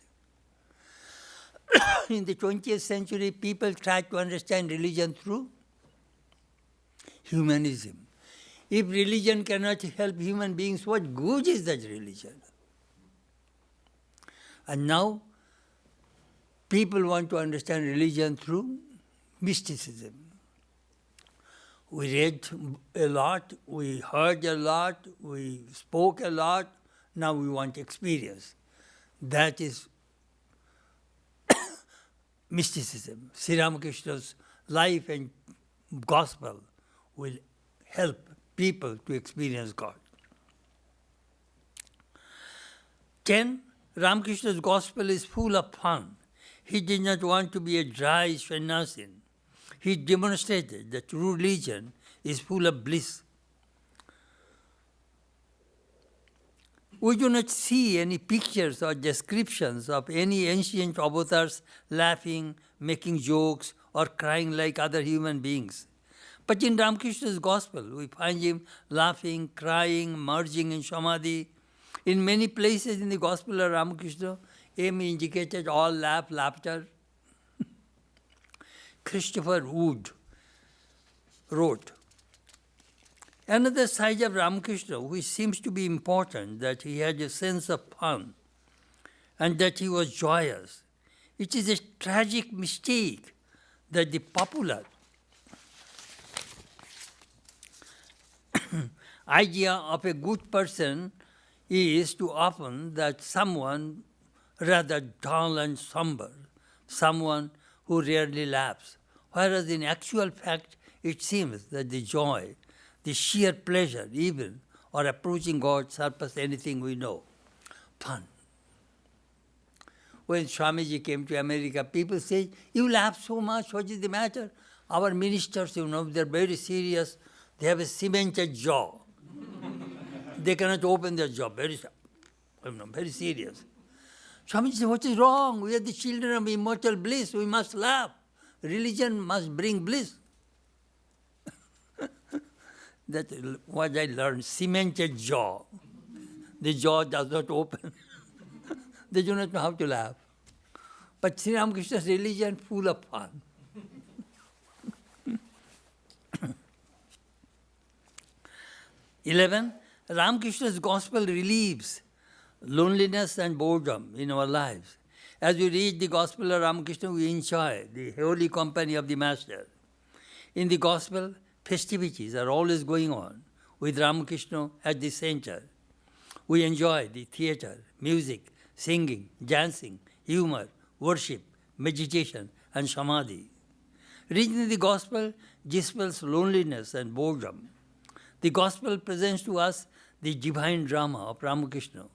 In the 20th century, people try to understand religion through humanism. If religion cannot help human beings, what good is that religion? And now, people want to understand religion through mysticism. We read a lot, we heard a lot, we spoke a lot, now we want experience. That is mysticism. Sri Ramakrishna's life and gospel will help people to experience God. 10. Ramakrishna's gospel is full of fun. He did not want to be a dry sannyasi. He demonstrated that true religion is full of bliss. We do not see any pictures or descriptions of any ancient avatars laughing, making jokes, or crying like other human beings. But in Ramakrishna's gospel, we find him laughing, crying, merging in samadhi. In many places in the gospel of Ramakrishna, M indicated all laughter. Christopher Wood wrote, another side of Ramakrishna which seems to be important, that he had a sense of fun and that he was joyous. It is a tragic mistake that the popular idea of a good person is too often that someone rather dull and somber, someone who rarely laughs, whereas in actual fact it seems that the joy, the sheer pleasure even, or approaching God surpass anything we know. Fun. When Swamiji came to America, people say, you laugh so much, what is the matter? Our ministers, they're very serious. They have a cemented jaw. They cannot open their jaw, very serious. Swamiji said, what is wrong? We are the children of immortal bliss. We must laugh. Religion must bring bliss. That's what I learned, cemented jaw. The jaw does not open. They do not know how to laugh. But Sri Ramakrishna's religion full of fun. 11. Ramakrishna's gospel relieves loneliness and boredom in our lives. As we read the gospel of Ramakrishna, we enjoy the holy company of the Master. In the gospel, festivities are always going on, with Ramakrishna at the center. We enjoy the theater, music, singing, dancing, humor, worship, meditation, and samadhi. Reading the gospel dispels loneliness and boredom. The gospel presents to us the divine drama of Ramakrishna,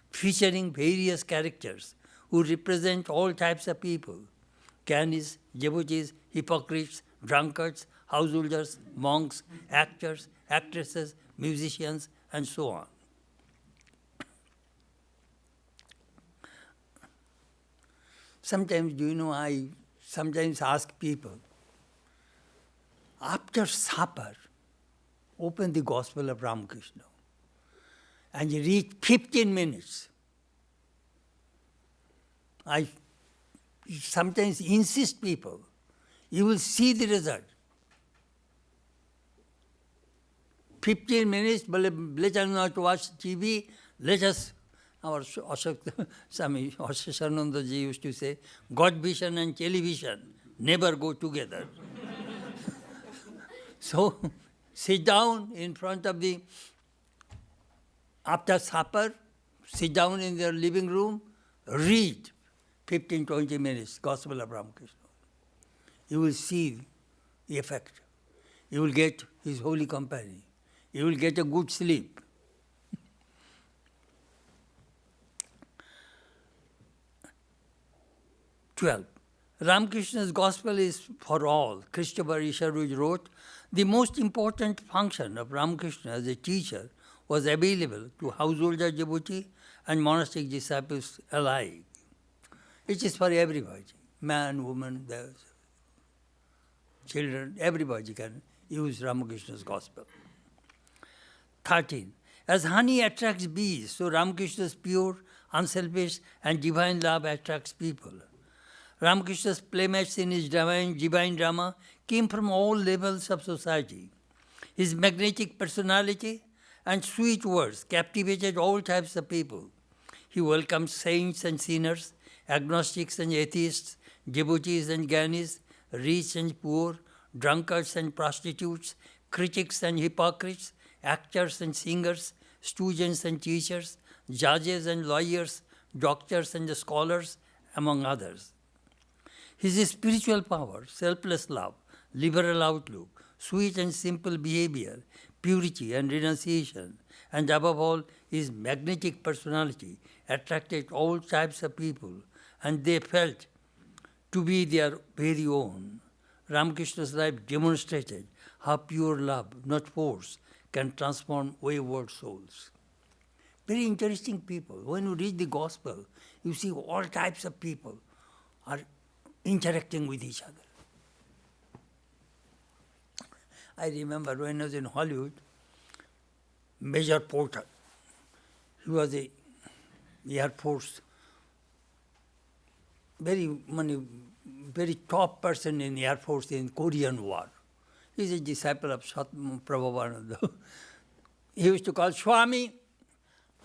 featuring various characters who represent all types of people: gyanis, devotees, hypocrites, drunkards, householders, monks, actors, actresses, musicians, and so on. Sometimes, I sometimes ask people, after supper, open the Gospel of Ramakrishna. and you reach 15 minutes. I sometimes insist people, you will see the result. 15 minutes, let us not watch TV, let us, our Swami Chetanananda ji used to say, God vision and television never go together. So, sit down in front of the, after supper, sit down in their living room, read 15-20 minutes, Gospel of Ramakrishna. You will see the effect. You will get his holy company. You will get a good sleep. 12. Ramakrishna's Gospel is for all. Christopher Isherwood wrote, the most important function of Ramakrishna as a teacher was available to householder devotee and monastic disciples alike. It is for everybody, man, woman, children, everybody can use Ramakrishna's Gospel. 13. As honey attracts bees, so Ramakrishna's pure, unselfish and divine love attracts people. Ramakrishna's playmates in his divine drama came from all levels of society. His magnetic personality and sweet words captivated all types of people. He welcomed saints and sinners, agnostics and atheists, devotees and gyanis, rich and poor, drunkards and prostitutes, critics and hypocrites, actors and singers, students and teachers, judges and lawyers, doctors and scholars, among others. His spiritual power, selfless love, liberal outlook, sweet and simple behavior, purity and renunciation, and above all, his magnetic personality attracted all types of people, and they felt to be their very own. Ramakrishna's life demonstrated how pure love, not force, can transform wayward souls. Very interesting people. When you read the Gospel, you see all types of people are interacting with each other. I remember when I was in Hollywood, Major Porter, he was a Air Force, very top person in the Air Force in Korean War. He's a disciple of Prabhupada. He used to call Swami.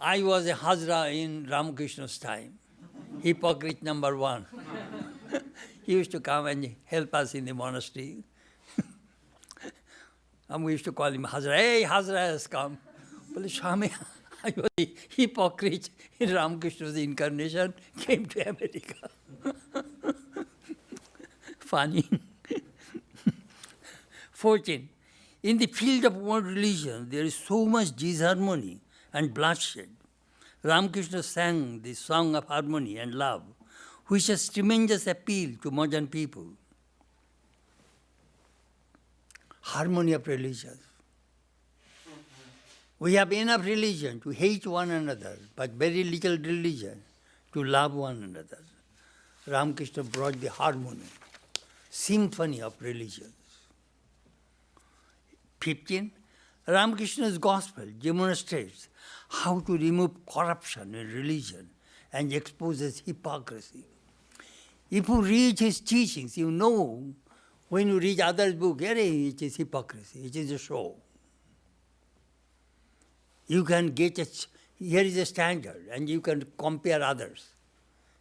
I was a Hazra in Ramakrishna's time. Hypocrite number one. He used to come and help us in the monastery. And we used to call him Hazra. Hey, Hazra has come. Well, Swami, I was a hypocrite in Ramakrishna's incarnation, came to America. Funny. 14. In the field of world religion, there is so much disharmony and bloodshed. Ramakrishna sang the song of harmony and love, which has tremendous appeal to modern people. Harmony of religions. We have enough religion to hate one another, but very little religion to love one another. Ramakrishna brought the harmony, symphony of religions. 15. Ramakrishna's Gospel demonstrates how to remove corruption in religion and exposes hypocrisy. If you read his teachings, you know when you read others' books, it is hypocrisy, it is a show. You can get here is a standard, and you can compare others.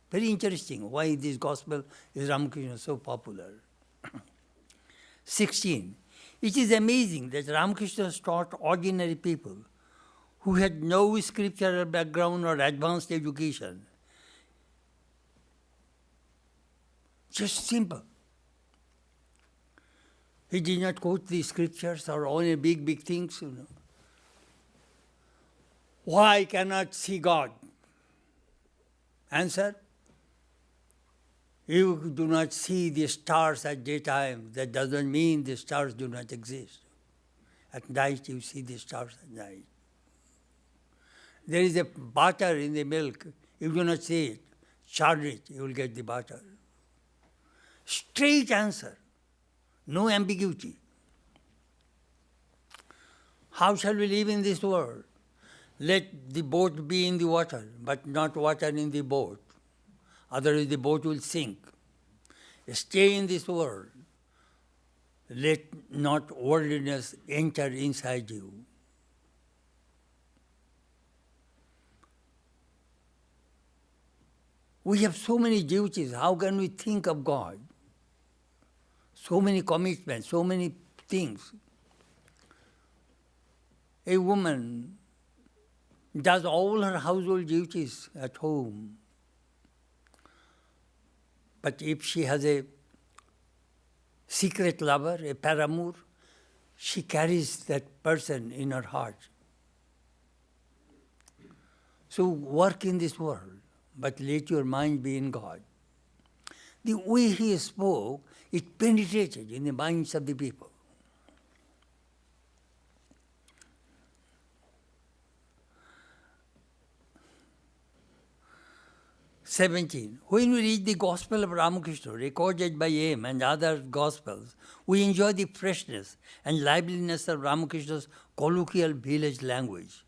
Very interesting why this Gospel is Ramakrishna so popular. 16. It is amazing that Ramakrishna taught ordinary people who had no scriptural background or advanced education. Just simple. He did not quote the scriptures or only big things, Why I cannot see God? Answer, you do not see the stars at daytime. That doesn't mean the stars do not exist. At night you see the stars at night. There is a butter in the milk. You do not see it. Churn it, you will get the butter. Straight answer. No ambiguity. How shall we live in this world? Let the boat be in the water, but not water in the boat. Otherwise the boat will sink. Stay in this world. Let not worldliness enter inside you. We have so many duties. How can we think of God? So many commitments, so many things. A woman does all her household duties at home. But if she has a secret lover, a paramour, she carries that person in her heart. So work in this world, but let your mind be in God. The way he spoke, it penetrated in the minds of the people. "17. When we read the Gospel of Ramakrishna, recorded by him and other Gospels, we enjoy the freshness and liveliness of Ramakrishna's colloquial village language.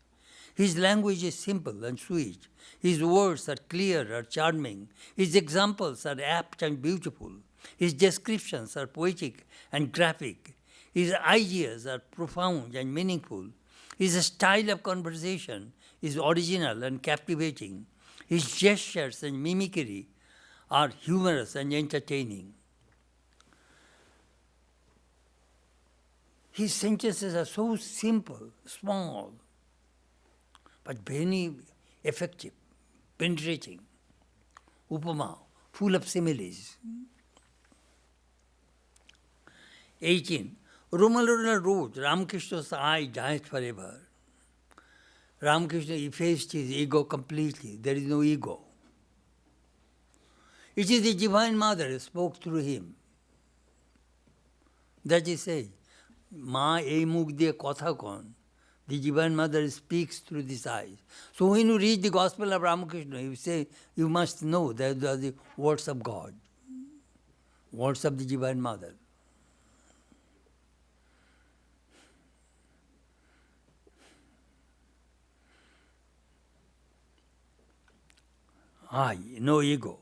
His language is simple and sweet. His words are clear or charming. His examples are apt and beautiful. His descriptions are poetic and graphic. His ideas are profound and meaningful. His style of conversation is original and captivating. His gestures and mimicry are humorous and entertaining. His sentences are so simple, small, but very effective, penetrating. Upama, full of similes. 18. Romalora wrote, Ramakrishna's eye died forever. Ramakrishna effaced his ego completely. There is no ego. It is the Divine Mother who spoke through him. That is said, Ma ei mukh diye kotha kon. The Divine Mother speaks through these eyes. So when you read the Gospel of Ramakrishna, you say, you must know that they are the words of God, words of the Divine Mother. No ego.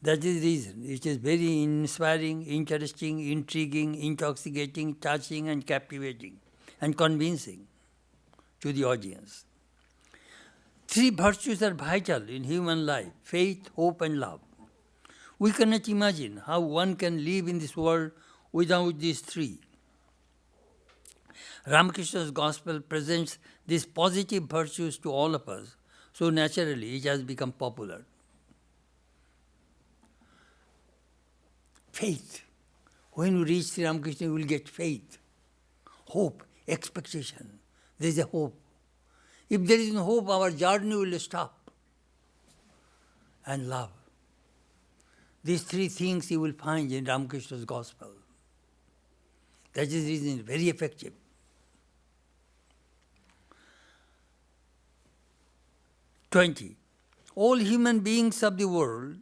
That is the reason. It is very inspiring, interesting, intriguing, intoxicating, touching and captivating and convincing to the audience. 3 virtues are vital in human life: faith, hope and love. We cannot imagine how one can live in this world without these 3. Ramakrishna's Gospel presents these positive virtues to all of us, so naturally it has become popular. Faith. When you reach Sri Ramakrishna, you will get faith, hope, expectation. There is a hope. If there is no hope, our journey will stop. And love. These 3 things you will find in Ramakrishna's Gospel. That is the reason it's very effective. 20. All human beings of the world,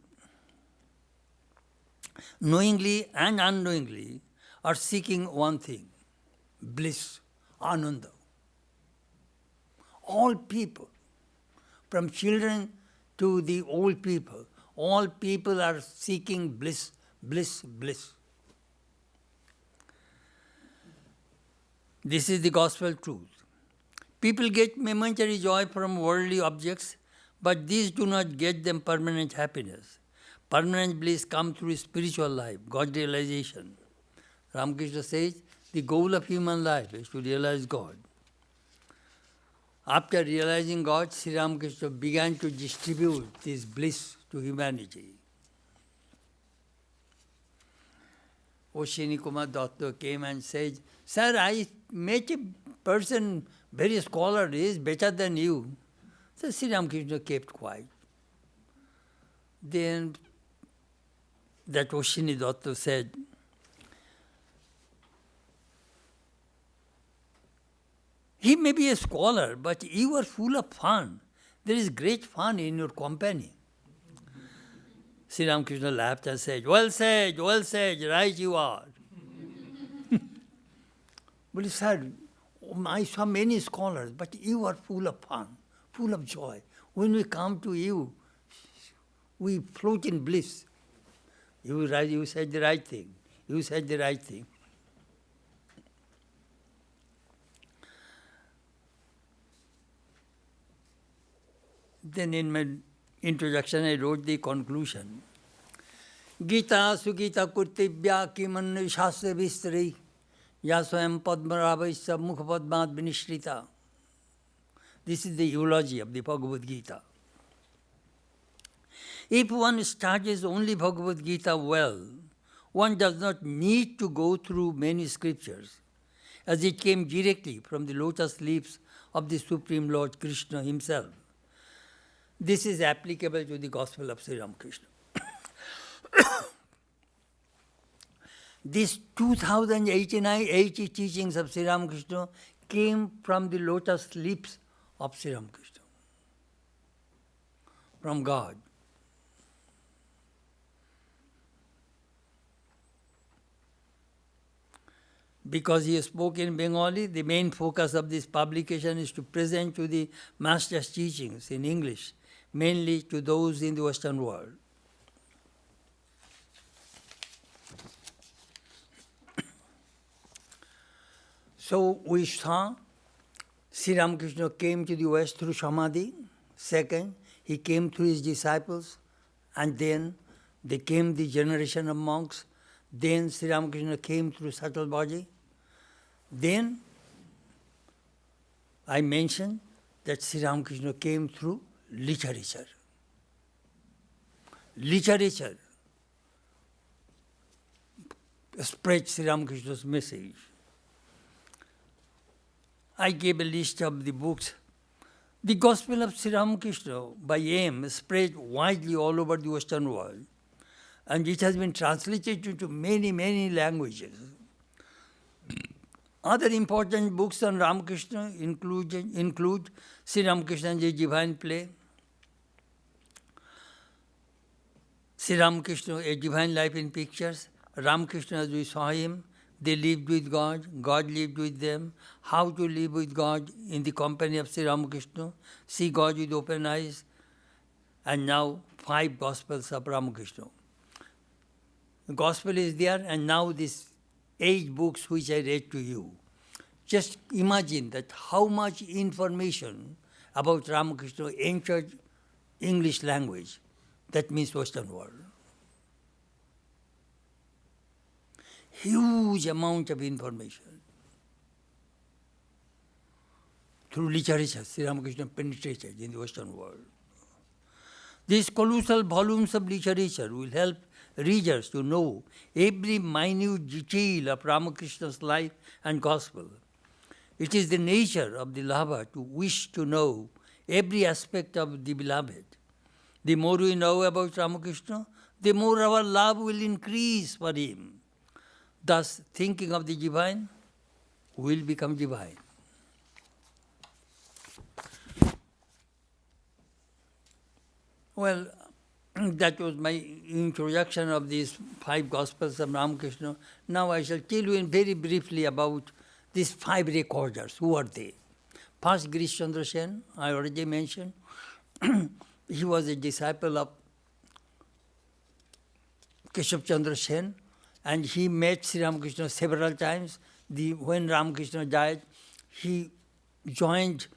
knowingly and unknowingly, are seeking one thing: bliss, ananda. All people, from children to the old people, all people are seeking bliss, bliss, bliss. This is the gospel truth. People get momentary joy from worldly objects, but these do not get them permanent happiness. Permanent bliss comes through spiritual life, God realization. Ramakrishna says, the goal of human life is to realize God. After realizing God, Sri Ramakrishna began to distribute this bliss to humanity. Ashwini Kumar Datta came and said, Sir, I met a person, very scholar, he is better than you. So Sri Ramakrishna kept quiet. Then that Ashwini Datta said, he may be a scholar, but you are full of fun. There is great fun in your company. Sri Ramakrishna laughed and said, well said, right you are. But sir, I saw many scholars, but you are full of fun, full of joy. When we come to you, we float in bliss. You said the right thing. You said the right thing. Then in my introduction, I wrote the conclusion. Gita sugita kurtibhya kimannu shastra vistari yaswam padmarabhaisya mukha padmat vinishrita. This is the eulogy of the Bhagavad Gita. If one studies only Bhagavad Gita well, one does not need to go through many scriptures, as it came directly from the lotus lips of the Supreme Lord Krishna himself. This is applicable to the Gospel of Sri Ramakrishna. These 2080 teachings of Sri Ramakrishna came from the lotus lips of Sri Ramakrishna, from God. Because he spoke in Bengali, the main focus of this publication is to present to the Master's teachings in English, mainly to those in the Western world. So we saw Sri Ramakrishna came to the West through Samadhi. Second, he came through his disciples, and then they came the generation of monks. Then Sri Ramakrishna came through subtle body. Then I mentioned that Sri Ramakrishna came through literature. Literature spread Sri Ramakrishna's message. I gave a list of the books. The Gospel of Sri Ramakrishna by M spread widely all over the Western world, and it has been translated into many, many languages. Other important books on Ramakrishna include Sri Ramakrishna's Divine Play, Sri Ramakrishna, A Divine Life in Pictures, Ramakrishna as we saw him, They lived with God, God lived with them, How to live with God in the company of Sri Ramakrishna, See God with open eyes, and now 5 Gospels of Ramakrishna. The Gospel is there, and now these 8 books which I read to you. Just imagine that how much information about Ramakrishna entered English language, that means Western world. Huge amount of information. Through literature, Sri Ramakrishna penetrated in the Western world. These colossal volumes of literature will help readers to know every minute detail of Ramakrishna's life and gospel. It is the nature of the lover to wish to know every aspect of the beloved. The more we know about Ramakrishna, the more our love will increase for him. Thus, thinking of the divine will become divine. Well, that was my introduction of these 5 Gospels of Ramakrishna. Now I shall tell you very briefly about these 5 recorders. Who are they? First, Girish Chandra Sen, I already mentioned. He was a disciple of Keshav Chandra Sen, and he met Sri Ramakrishna several times. When Ramakrishna died, he joined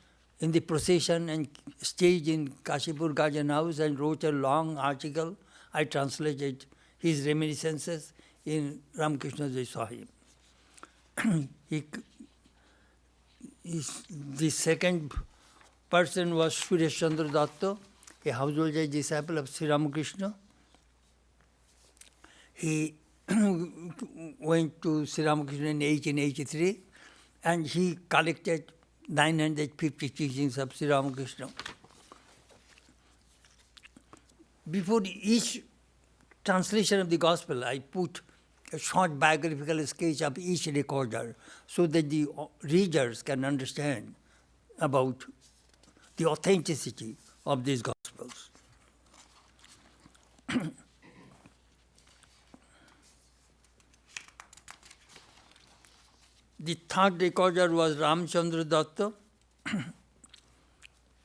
in the procession and stayed in Kashipur Garden House and wrote a long article. I translated his reminiscences in Ramakrishna's I saw him. The second person was Suresh Chandra Datta, a household disciple of Sri Ramakrishna. He went to Sri Ramakrishna in 1883, and he collected 950 teachings of Sri Ramakrishna. Before each translation of the Gospel, I put a short biographical sketch of each recorder so that the readers can understand about the authenticity of these Gospels. The third recorder was Ramchandra Datta.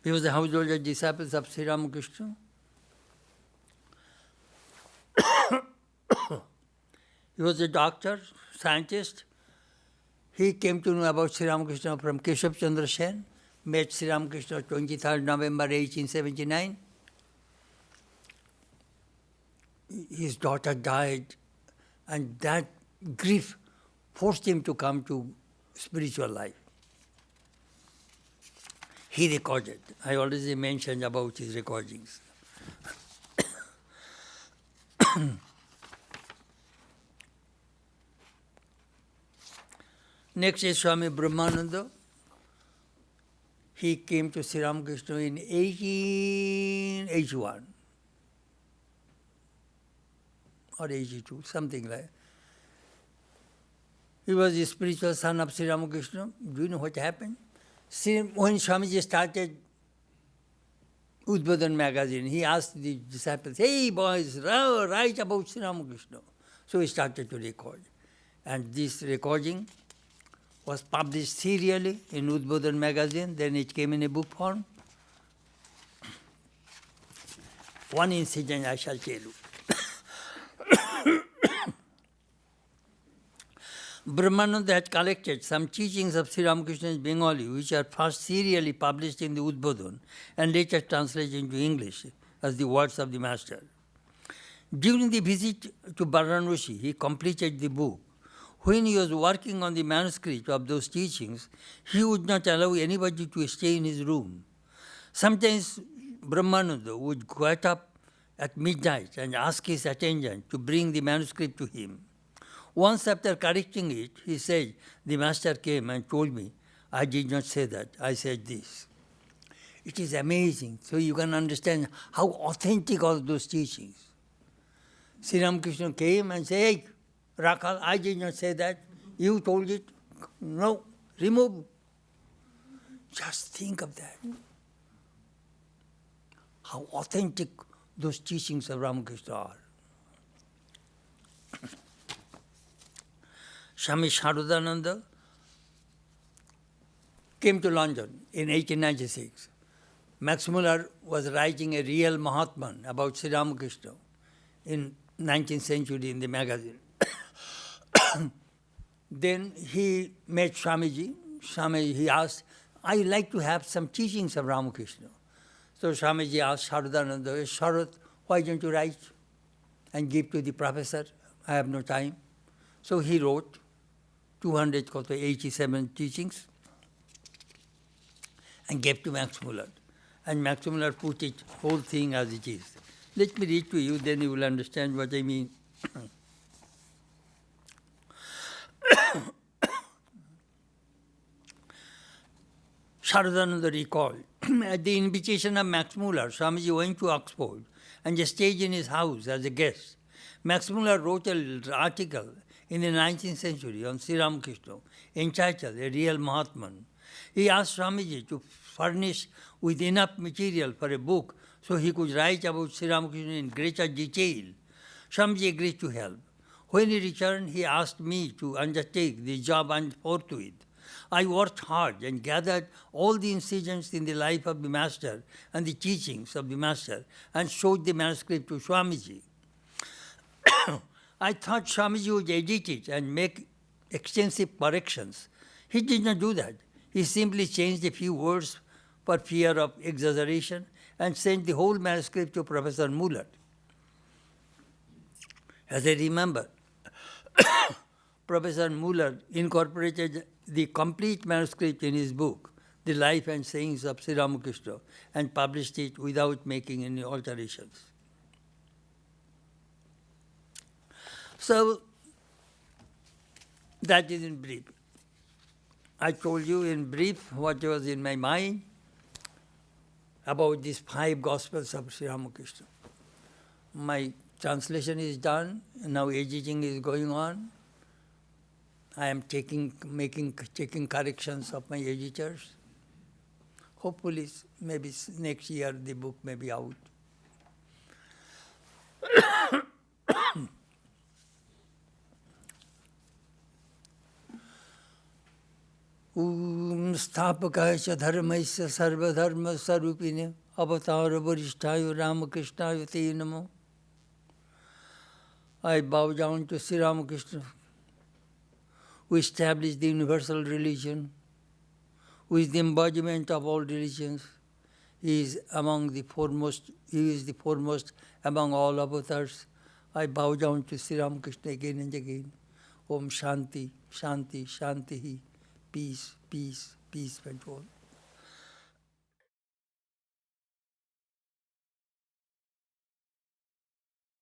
He was a householder disciple of Sri Ramakrishna. He was a doctor, scientist. He came to know about Sri Ramakrishna from Keshav Chandra Sen, met Sri Ramakrishna 23rd November 1879. His daughter died, and that grief forced him to come to spiritual life. He recorded. I already mentioned about his recordings. Next is Swami Brahmananda. He came to Sri Ramakrishna in 1881 or 82, something like that. He was the spiritual son of Sri Ramakrishna. Do you know what happened? When Swamiji started Udbodhan magazine, he asked the disciples, "Hey boys, write about Sri Ramakrishna." So he started to record. And this recording was published serially in Udbodhan magazine, then it came in a book form. One incident I shall tell you. Brahmananda had collected some teachings of Sri Ramakrishna in Bengali, which are first serially published in the Udbodhan and later translated into English as the words of the Master. During the visit to Varanasi, he completed the book. When he was working on the manuscript of those teachings, he would not allow anybody to stay in his room. Sometimes Brahmananda would get up at midnight and ask his attendant to bring the manuscript to him. Once after correcting it, he said, "The Master came and told me, I did not say that, I said this." It is amazing. So you can understand how authentic all those teachings. Sri Ramakrishna came and said, "Hey, Rakal, I did not say that. You told it. No, remove." Just think of that. How authentic those teachings of Ramakrishna are. Swami Chetanananda came to London in 1896. Max Muller was writing a real Mahatman about Sri Ramakrishna in 19th century in the magazine. Then he met Swamiji. He asked, "I like to have some teachings of Ramakrishna." So Swamiji asked Sharadananda, "Sharad, why don't you write and give to the professor? I have no time." So he wrote 287 teachings and gave to Max Muller. And Max Muller put it, whole thing as it is. Let me read to you, then you will understand what I mean. Sharadananda recalled, at the invitation of Max Muller, Swamiji went to Oxford and stayed in his house as a guest. Max Muller wrote an article in the 19th century on Sri Ramakrishna entitled A Real Mahatman. He asked Swamiji to furnish with enough material for a book so he could write about Sri Ramakrishna in greater detail. Swamiji agreed to help. When he returned, he asked me to undertake the job and forthwith. I worked hard and gathered all the incidents in the life of the Master and the teachings of the Master and showed the manuscript to Swamiji. I thought Swamiji would edit it and make extensive corrections. He did not do that. He simply changed a few words for fear of exaggeration and sent the whole manuscript to Professor Muller. As I remember, Professor Muller incorporated the complete manuscript in his book, The Life and Sayings of Sri Ramakrishna, and published it without making any alterations. So, that is in brief. I told you in brief what was in my mind about these 5 Gospels of Sri Ramakrishna. My translation is done, now editing is going on. I am taking corrections of my editors. Hopefully, maybe next year the book may be out. Om Sthapakaya cha dharmaisya sarva dharma sarupine avatara varishthaya Ramakrishna te namo. I bow down to Sri Ramakrishna, who established the universal religion, who is the embodiment of all religions. He is among the foremost, he is the foremost among all avatars. I bow down to Sri Ramakrishna again and again. Om Shanti, Shanti, Shanti. Peace, peace, peace, and all.